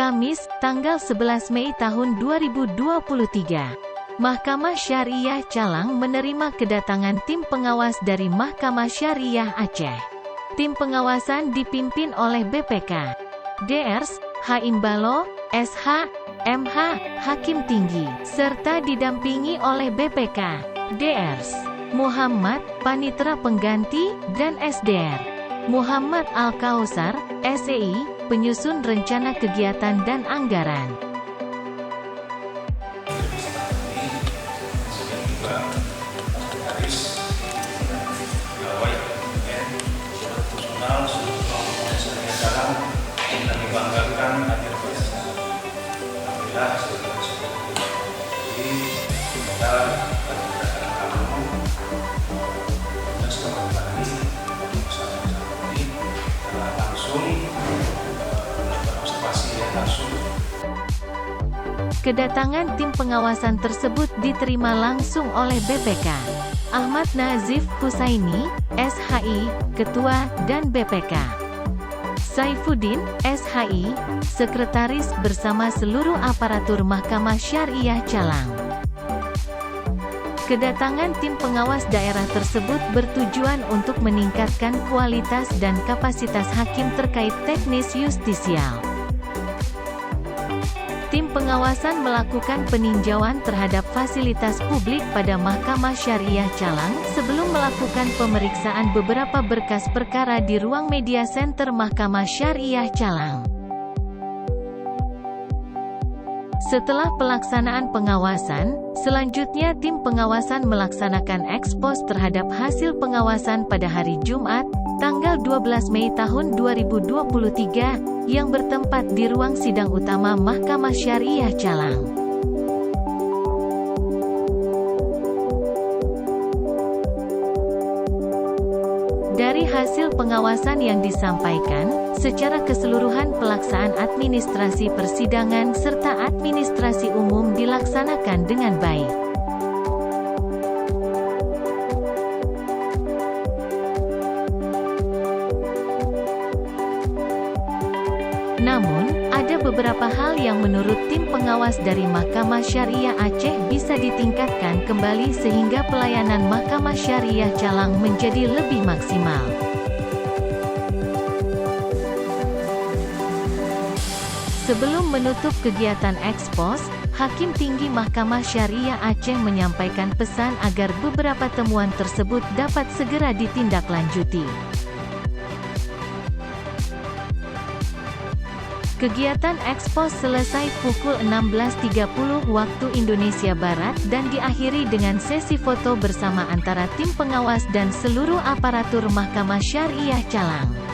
Kamis, tanggal 11 Mei tahun 2023. Mahkamah Syariah Calang menerima kedatangan tim pengawas dari Mahkamah Syariah Aceh. Tim pengawasan dipimpin oleh BPK, Drs. H. Imbalo, SH, MH, Hakim Tinggi, serta didampingi oleh BPK, Drs. Muhammad, Panitera Pengganti, dan SDR. Muhammad Al-Kausar, SEI, Penyusun Rencana Kegiatan dan Anggaran. Banggakan hadir bersama. Alhamdulillah jadi kita bagi kamu dan selamat pagi ini langsung melakukan observasi langsung. Kedatangan tim pengawasan tersebut diterima langsung oleh BPK, Ahmad Nazif Husaini, SHI, Ketua, dan BPK Saifuddin, SHI, Sekretaris bersama seluruh aparatur Mahkamah Syariah Calang. Kedatangan tim pengawas daerah tersebut bertujuan untuk meningkatkan kualitas dan kapasitas hakim terkait teknis justisial. Tim pengawasan melakukan peninjauan terhadap fasilitas publik pada Mahkamah Syariah Calang sebelum melakukan pemeriksaan beberapa berkas perkara di ruang media center Mahkamah Syariah Calang. Setelah pelaksanaan pengawasan, selanjutnya tim pengawasan melaksanakan ekspos terhadap hasil pengawasan pada hari Jumat, tanggal 12 Mei tahun 2023, yang bertempat di ruang sidang utama Mahkamah Syariah Calang. Dari hasil pengawasan yang disampaikan, secara keseluruhan pelaksanaan administrasi persidangan serta administrasi umum dilaksanakan dengan baik. Namun, ada beberapa hal yang menurut tim pengawas dari Mahkamah Syariah Aceh bisa ditingkatkan kembali sehingga pelayanan Mahkamah Syariah Calang menjadi lebih maksimal. Sebelum menutup kegiatan ekspos, Hakim Tinggi Mahkamah Syariah Aceh menyampaikan pesan agar beberapa temuan tersebut dapat segera ditindaklanjuti. Kegiatan ekspos selesai pukul 16.30 waktu Indonesia Barat dan diakhiri dengan sesi foto bersama antara tim pengawas dan seluruh aparatur Mahkamah Syariah Calang.